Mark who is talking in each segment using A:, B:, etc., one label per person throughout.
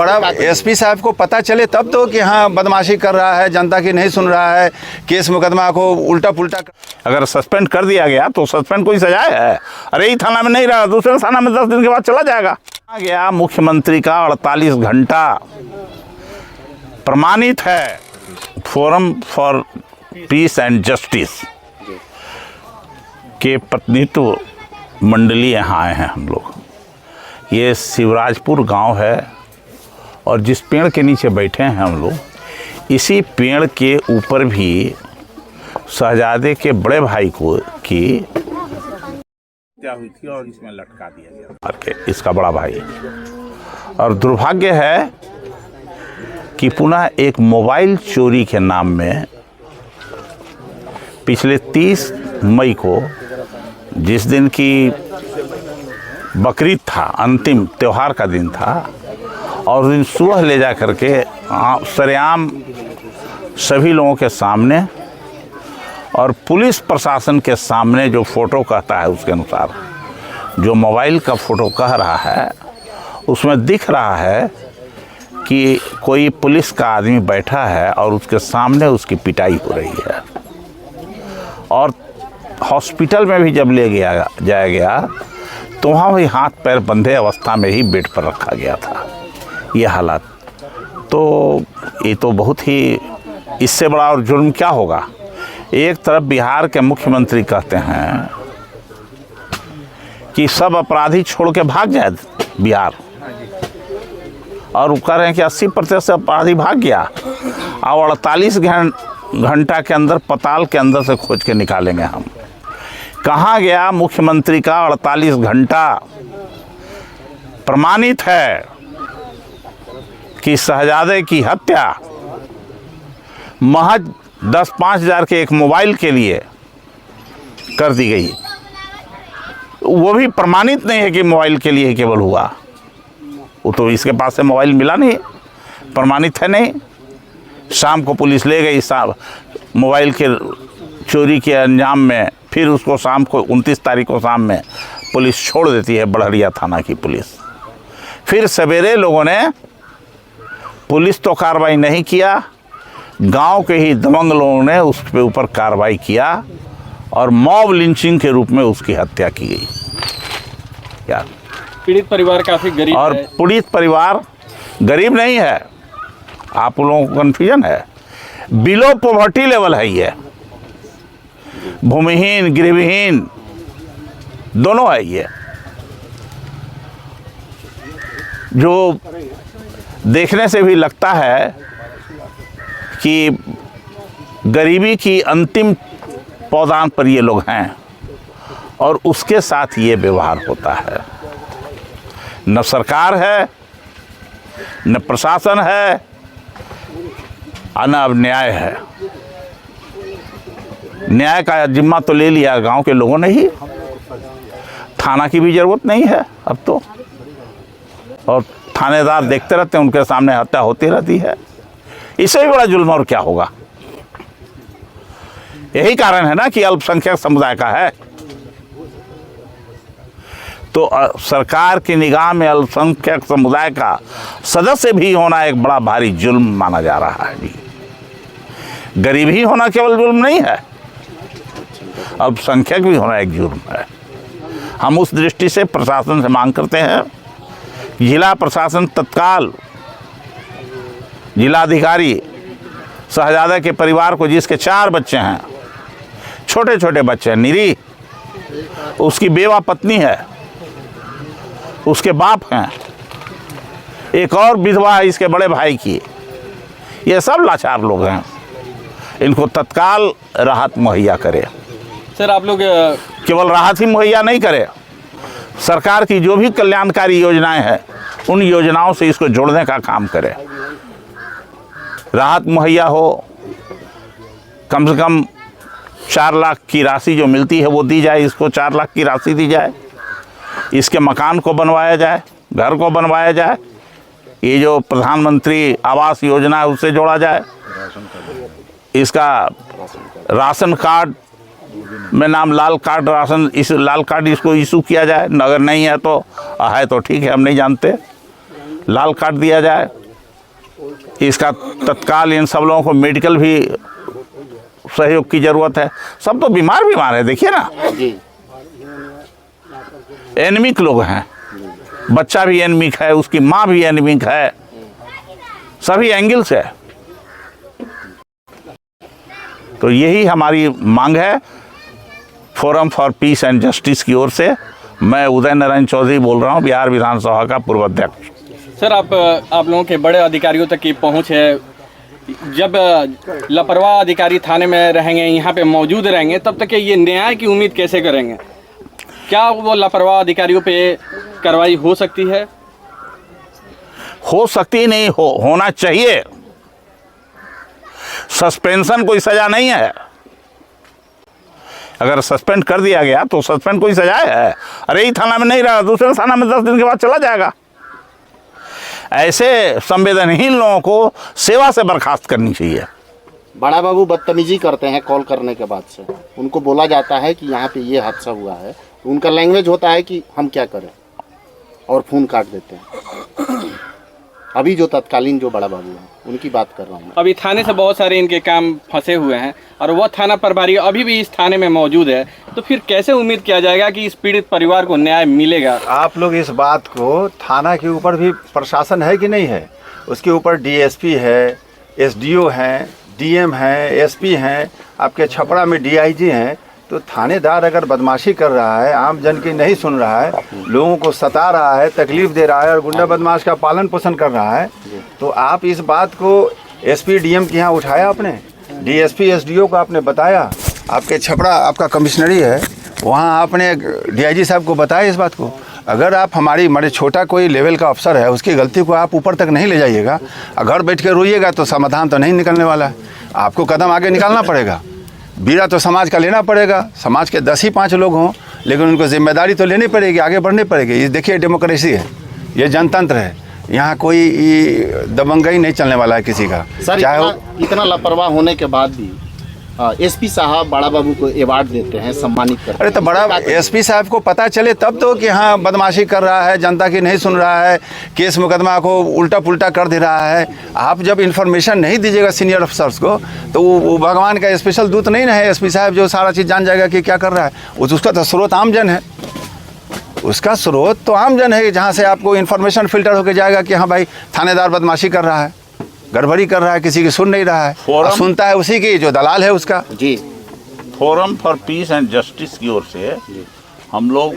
A: बड़ा एसपी साहब को पता चले तब तो कि हाँ बदमाशी कर रहा है, जनता की नहीं सुन रहा है, केस मुकदमा को उल्टा पुल्टा।
B: अगर सस्पेंड कर दिया गया तो सस्पेंड कोई सजाए है? अरे ही थाना में नहीं रहा, दूसरे थाना में 10 दिन के बाद चला जाएगा। आ गया मुख्यमंत्री का 48 घंटा प्रमाणित है। Forum for peace and justice के प्रतिनिधित्व मंडली यहाँ आए हैं हम लोग। ये शिवराजपुर गांव है और जिस पेड़ के नीचे बैठे हैं हम लोग, इसी पेड़ के ऊपर भी शहजादे के बड़े भाई को की हत्या हुई थी और इसमें लटका दिया गया मार के, इसका बड़ा भाई। और दुर्भाग्य है कि पुनः एक मोबाइल चोरी के नाम में पिछले 30 मई को, जिस दिन की बकरीद था, अंतिम त्यौहार का दिन था, और उस दिन सुबह ले जा करके सरेआम सभी लोगों के सामने और पुलिस प्रशासन के सामने जो फ़ोटो कहता है उसके अनुसार, जो मोबाइल का फ़ोटो कह रहा है उसमें दिख रहा है कि कोई पुलिस का आदमी बैठा है और उसके सामने उसकी पिटाई हो रही है। और हॉस्पिटल में भी जब ले जाया गया तो वहाँ भी हाथ पैर बंधे अवस्था में ही बेड पर रखा गया था। ये हालात तो ये तो बहुत ही, इससे बड़ा और जुर्म क्या होगा। एक तरफ बिहार के मुख्यमंत्री कहते हैं कि सब अपराधी छोड़ के भाग जाए बिहार, और वो कह रहे हैं कि 80% अपराधी भाग गया और 48 घंटा के अंदर पताल के अंदर से खोज के निकालेंगे हम। कहाँ गया मुख्यमंत्री का 48 घंटा? प्रमाणित है कि शहजादे की हत्या महज 10-5 हज़ार के एक मोबाइल के लिए कर दी गई। वो भी प्रमाणित नहीं है कि मोबाइल के लिए केवल हुआ, वो तो इसके पास से मोबाइल मिला नहीं, प्रमाणित है नहीं। शाम को पुलिस ले गई साहब मोबाइल के चोरी के अंजाम में, फिर उसको शाम को 29 तारीख को शाम में पुलिस छोड़ देती है, बड़हरिया थाना की पुलिस। फिर सवेरे लोगों ने, पुलिस तो कार्रवाई नहीं किया, गांव के ही दबंग लोगों ने उसके ऊपर कार्रवाई किया और मॉब लिंचिंग के रूप में उसकी हत्या की गई। क्या
C: पीड़ित परिवार काफी गरीब
B: और
C: है।
B: पीड़ित परिवार गरीब नहीं है, आप लोगों को कन्फ्यूजन है, बिलो पॉवर्टी लेवल है। ये भूमिहीन गृहहीन दोनों है। ये जो देखने से भी लगता है कि गरीबी की अंतिम पौधान पर ये लोग हैं और उसके साथ ये व्यवहार होता है। न सरकार है, न प्रशासन है, और न अब न्याय है। न्याय का जिम्मा तो ले लिया गांव के लोगों ने ही, थाना की भी ज़रूरत नहीं है अब तो, और थानेदार देखते रहते हैं, उनके सामने हत्या होती रहती है। इससे भी बड़ा जुल्म और क्या होगा। यही कारण है ना कि अल्पसंख्यक समुदाय का है, तो सरकार की निगाह में अल्पसंख्यक समुदाय का सदस्य भी होना एक बड़ा भारी जुल्म माना जा रहा है जी। गरीब ही होना केवल जुल्म नहीं है, अल्पसंख्यक भी होना एक जुर्म है। हम उस दृष्टि से प्रशासन से मांग करते हैं, जिला प्रशासन तत्काल जिलाधिकारी शहजादा के परिवार को, जिसके 4 बच्चे हैं, छोटे छोटे बच्चे हैं, निरी, उसकी बेवा पत्नी है, उसके बाप हैं, एक और विधवा है इसके बड़े भाई की, ये सब लाचार लोग हैं, इनको तत्काल राहत मुहैया करे।
C: सर आप लोग
B: केवल राहत ही मुहैया नहीं करे, सरकार की जो भी कल्याणकारी योजनाएं हैं उन योजनाओं से इसको जोड़ने का काम करे। राहत मुहैया हो, कम से कम 4 लाख की राशि जो मिलती है वो दी जाए, इसको 4 लाख की राशि दी जाए, इसके मकान को बनवाया जाए, घर को बनवाया जाए, ये जो प्रधानमंत्री आवास योजना है उससे जोड़ा जाए, इसका राशन कार्ड में नाम लाल कार्ड राशन, इस लाल कार्ड इसको इशू किया जाए, अगर नहीं है तो ठीक है, हम नहीं जानते। लाल कार्ड दिया जाए, इसका तत्काल इन सब लोगों को मेडिकल भी सहयोग की ज़रूरत है। सब तो बीमार है, देखिए ना, एनीमिक लोग हैं, बच्चा भी एनीमिक है, उसकी माँ भी एनीमिक है, सभी एंगल से। तो यही हमारी मांग है forum for peace and justice की ओर से। मैं उदय नारायण चौधरी बोल रहा हूँ, बिहार विधानसभा का पूर्व अध्यक्ष।
C: सर आप लोगों के बड़े अधिकारियों तक की पहुंच है, जब लापरवाह अधिकारी थाने में रहेंगे, यहाँ पे मौजूद रहेंगे, तब तक ये न्याय की उम्मीद कैसे करेंगे? क्या वो लापरवाह अधिकारियों पे कार्रवाई हो सकती है?
B: हो सकती नहीं, होना चाहिए। सस्पेंशन कोई सजा नहीं है। अगर सस्पेंड कर दिया गया तो सस्पेंड कोई सजा है? अरे ही थाना में नहीं रहा, दूसरे थाना में 10 दिन के बाद चला जाएगा। ऐसे संवेदनहीन लोगों को सेवा से बर्खास्त करनी चाहिए।
D: बड़ा बाबू बदतमीजी करते हैं कॉल करने के बाद से। उनको बोला जाता है कि यहाँ पे ये हादसा हुआ है, तो उनका लैंग्वेज होता है कि हम क्या करें, और फ़ोन काट देते हैं। अभी जो तत्कालीन जो बड़ा बाबू हैं उनकी बात कर रहा हूँ।
C: अभी थाने से बहुत सारे इनके काम फंसे हुए हैं और वह थाना प्रभारी अभी भी इस थाने में मौजूद है, तो फिर कैसे उम्मीद किया जाएगा कि इस पीड़ित परिवार को न्याय मिलेगा?
A: आप लोग इस बात को, थाना के ऊपर भी प्रशासन है कि नहीं है, उसके ऊपर डीएसपी है, एसडीओ हैं, डीएम हैं, एसपी हैं, आपके छपरा में डीआईजी हैं। तो थानेदार अगर बदमाशी कर रहा है, आम जन की नहीं सुन रहा है, लोगों को सता रहा है, तकलीफ दे रहा है और गुंडा बदमाश का पालन पोषण कर रहा है, तो आप इस बात को एसपी डीएम के यहाँ उठाया, आपने डीएसपी एसडीओ को आपने बताया, आपके छपरा आपका कमिश्नरी है, वहाँ आपने डीआईजी साहब को बताया इस बात को। अगर आप हमारे छोटा कोई लेवल का अफसर है, उसकी गलती को आप ऊपर तक नहीं ले जाइएगा, घर बैठ के रोइएगा तो समाधान तो नहीं निकलने वाला है। आपको कदम आगे निकालना पड़ेगा। बीड़ा तो समाज का लेना पड़ेगा। समाज के 10 ही 5 लोग हों, लेकिन उनको जिम्मेदारी तो लेनी पड़ेगी, आगे बढ़नी पड़ेगी। ये देखिए डेमोक्रेसी है, ये जनतंत्र है, यहाँ कोई दबंगई नहीं चलने वाला है किसी का।
D: सर
A: चाहे
D: इतना लापरवाह होने के बाद भी एसपी साहब बड़ा बाबू को अवार्ड देते हैं, सम्मानित करते हैं।
A: अरे तो बड़ा एसपी साहब को पता चले तब तो कि हाँ बदमाशी कर रहा है, जनता की नहीं सुन रहा है, केस मुकदमा को उल्टा पुल्टा कर दे रहा है। आप जब इन्फॉर्मेशन नहीं दीजिएगा सीनियर अफसर्स को, तो वो भगवान का स्पेशल दूत नहीं ना है एसपी साहब, जो सारा चीज़ जान जाएगा कि क्या कर रहा है। उसका तो स्रोत आमजन है, उसका स्रोत तो आमजन है, जहाँ से आपको इन्फॉर्मेशन फिल्टर होकर जाएगा कि हाँ भाई थानेदार बदमाशी कर रहा है, गड़बड़ी कर रहा है, किसी की सुन नहीं रहा है, और सुनता है उसी की जो दलाल है उसका।
D: जी,
B: forum for peace and justice की ओर से हम लोग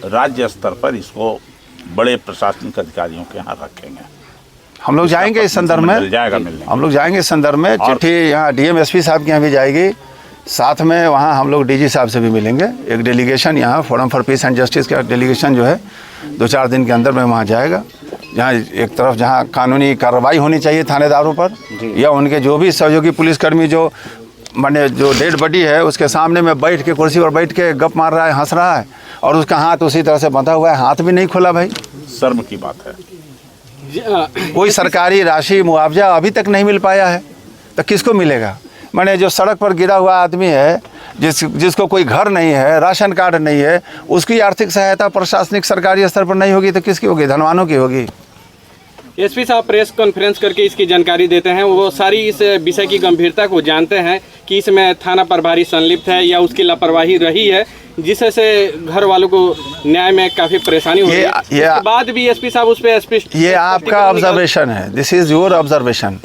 B: राज्य स्तर पर इसको बड़े प्रशासनिक अधिकारियों के यहाँ रखेंगे।
A: हम लोग जाएंगे इस संदर्भ में, हम लोग जाएंगे इस संदर्भ में। चिट्ठी यहाँ डीएम एसपी साहब के यहाँ भी जाएगी, साथ में वहाँ हम लोग डीजी साहब से भी मिलेंगे। एक डेलीगेशन यहाँ forum for peace and justice का डेलीगेशन जो है 2-4 दिन के अंदर में वहाँ जाएगा, जहाँ एक तरफ जहाँ कानूनी कार्रवाई होनी चाहिए थानेदारों पर, या उनके जो भी सहयोगी पुलिसकर्मी जो माने जो डेड बॉडी है उसके सामने में बैठ के कुर्सी पर बैठ के गप मार रहा है, हंस रहा है, और उसका हाथ उसी तरह से बंधा हुआ है, हाथ भी नहीं खोला। भाई
B: शर्म की बात है।
A: कोई सरकारी राशि मुआवजा अभी तक नहीं मिल पाया है, तो किसको मिलेगा? माने जो सड़क पर गिरा हुआ आदमी है, जिसको कोई घर नहीं है, राशन कार्ड नहीं है, उसकी आर्थिक सहायता प्रशासनिक सरकारी स्तर पर नहीं होगी तो किसकी होगी? धनवानों की होगी।
C: एसपी साहब प्रेस कॉन्फ्रेंस करके इसकी जानकारी देते हैं, वो सारी इस विषय की गंभीरता को जानते हैं कि इसमें थाना प्रभारी संलिप्त है या उसकी लापरवाही रही है, जिससे घर वालों को न्याय में काफ़ी परेशानी हो रही है। उसके बाद भी एसपी साहब उस पर स्पष्ट, ये
A: आपका ऑब्जर्वेशन है, this is your observation.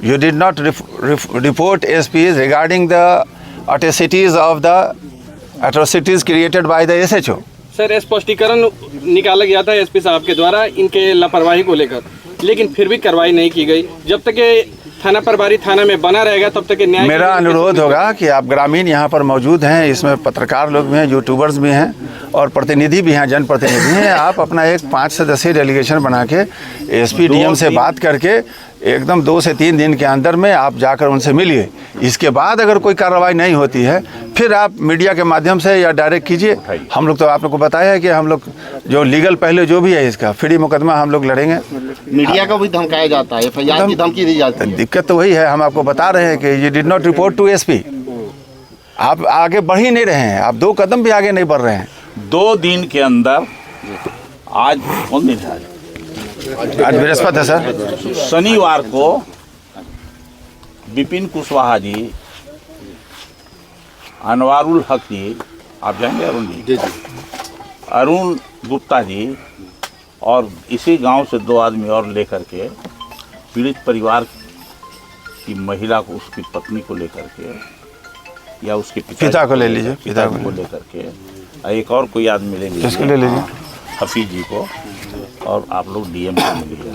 A: You did not report SPs regarding the atrocities of the atrocities created by the SHO.
C: Sir स्पष्टीकरण निकाला गया था एसपी साहब के द्वारा इनके लापरवाही को लेकर, लेकिन फिर भी कार्रवाई नहीं की गई। जब तक ये थाना प्रभारी थाना में बना रहेगा तब तक न्याय।
A: मेरा अनुरोध होगा कि आप ग्रामीण यहाँ पर मौजूद हैं, इसमें पत्रकार लोग भी हैं, यूट्यूबर्स भी हैं और प्रतिनिधि भी हैं, जनप्रतिनिधि हैं। आप अपना एक 5 सदस्यीय डेलीगेशन बना के एसपी डीएम से बात करके एकदम 2 से 3 दिन के अंदर में आप जाकर उनसे मिलिए। इसके बाद अगर कोई कार्रवाई नहीं होती है फिर आप मीडिया के माध्यम से या डायरेक्ट कीजिए। हम लोग तो आप लोग को बताया है कि हम लोग जो लीगल पहले जो भी है इसका फ्री मुकदमा हम लोग लड़ेंगे।
D: मीडिया को भी धमकाया जाता है, एफआईआर की धमकी दी जाती है।
A: दिक्कत तो वही है, हम आपको बता रहे हैं कि ये did not report to SP. आप आगे बढ़ ही नहीं रहे हैं, आप 2 कदम भी आगे नहीं बढ़ रहे हैं।
B: 2 दिन के अंदर, आज कौन दिन है?
A: आज बृहस्पति है सर।
B: शनिवार को विपिन कुशवाहा जी, अनवारुल हक जी, आप जाएंगे अरुण जी, अरुण गुप्ता जी, और इसी गांव से 2 आदमी और लेकर के पीड़ित परिवार की महिला को, उसकी पत्नी को लेकर के, या उसके
A: पिता को ले लीजिए,
B: पिता को लेकर के, एक और कोई आदमी ले लीजिए,
A: किसको ले लीजिए,
B: हफीज जी को, और आप लोग डीएम से मिलिए।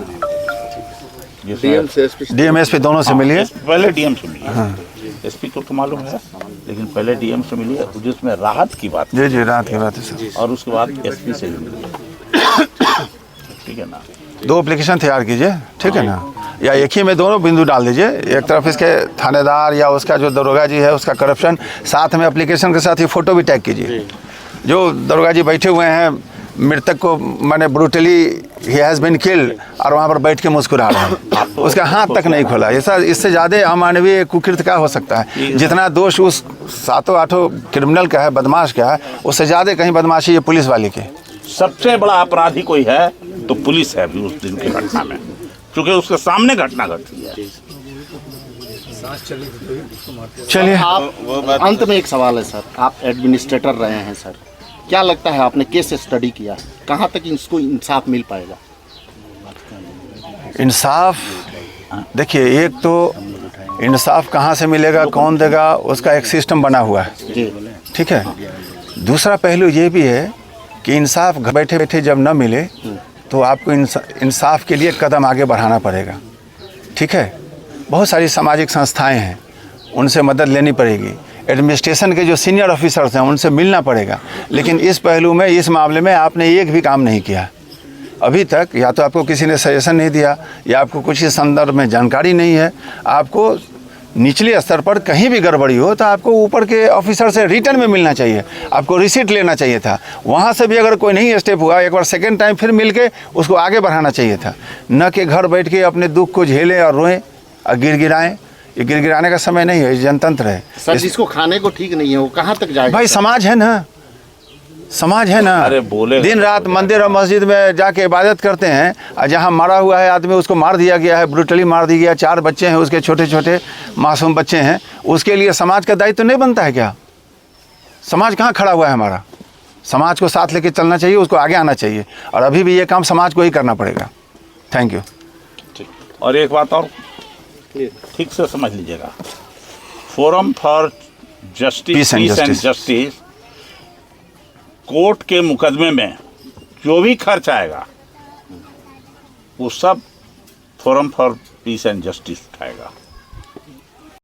A: डीएम एसपी दोनों से मिलिए।
B: पहले डीएम से मिलिए, एसपी तो मालूम है, लेकिन पहले डीएम से मिलिए, जिसमें राहत की बात।
A: जी जी, राहत की बात है सर।
B: और उसके बाद एसपी से भी मिलिए, ठीक है ना।
A: 2 एप्लीकेशन तैयार कीजिए, ठीक है ना, या एक ही में दोनों बिंदु डाल दीजिए। एक तरफ इसके थानेदार या उसका जो दरोगा जी है उसका करप्शन, साथ में एप्लीकेशन के साथ ही फ़ोटो भी टैग कीजिए। जो दरोगा जी बैठे हुए हैं, मृतक को माने ब्रूटली ही हैज़ बीन किल्ड, और वहाँ पर बैठ के मुस्कुरा रहे हैं, उसका हाथ तक नहीं खोला। ऐसा इससे ज़्यादा अमानवीय कुकृत्य क्या हो सकता है? जितना दोष उस 7-8 क्रिमिनल का है, बदमाश का है, उससे ज़्यादा कहीं बदमाशी ये पुलिस वाले की।
B: सबसे बड़ा अपराधी कोई है तो पुलिस है अभी उस दिन की घटना में, क्योंकि उसके सामने घटना घटी है।
A: चलिए,
D: आप अंत में एक सवाल है सर, आप एडमिनिस्ट्रेटर रहे हैं सर, क्या लगता है, आपने केस स्टडी किया, कहाँ तक इसको इंसाफ मिल पाएगा?
A: इंसाफ देखिए, एक तो इंसाफ कहाँ से मिलेगा, कौन देगा, उसका एक सिस्टम बना हुआ है, ठीक है। दूसरा पहलू ये भी है कि इंसाफ घर बैठे बैठे जब न मिले तो आपको इंसाफ के लिए कदम आगे बढ़ाना पड़ेगा, ठीक है। बहुत सारी सामाजिक संस्थाएं हैं, उनसे मदद लेनी पड़ेगी। एडमिनिस्ट्रेशन के जो सीनियर ऑफिसर्स हैं उनसे मिलना पड़ेगा। लेकिन इस पहलू में, इस मामले में आपने एक भी काम नहीं किया अभी तक। या तो आपको किसी ने सजेशन नहीं दिया, या आपको कुछ इस संदर्भ में जानकारी नहीं है। आपको निचले स्तर पर कहीं भी गड़बड़ी हो तो आपको ऊपर के ऑफिसर से रिटर्न में मिलना चाहिए, आपको रिसीट लेना चाहिए था। वहाँ से भी अगर कोई नहीं स्टेप हुआ, एक बार सेकेंड टाइम फिर मिल के उसको आगे बढ़ाना चाहिए था, न कि घर बैठ के अपने दुख को झेलें और रोएं और गिड़गिड़ाएं। ये गिड़गिड़ाने का समय नहीं है, ये जनतंत्र है
D: सर। जिसको खाने को ठीक नहीं है वो कहाँ तक जाएगा?
A: भाई समाज है ना, समाज है ना।
B: अरे बोले,
A: दिन रात मंदिर और मस्जिद में जाके इबादत करते हैं, और जहाँ मरा हुआ है आदमी उसको मार दिया गया है, ब्रूटली मार दिया गया। 4 बच्चे हैं उसके, छोटे छोटे मासूम बच्चे हैं। उसके लिए समाज का दायित्व नहीं बनता है क्या? समाज कहाँ खड़ा हुआ है हमारा? समाज को साथ लेके चलना चाहिए, उसको आगे आना चाहिए, और अभी भी ये काम समाज को ही करना पड़ेगा। Thank you.
B: और एक बात और ठीक से समझ लीजिएगा, forum for justice, peace and justice, court के मुकदमे में जो भी खर्च आएगा वो सब forum for peace and justice उठाएगा।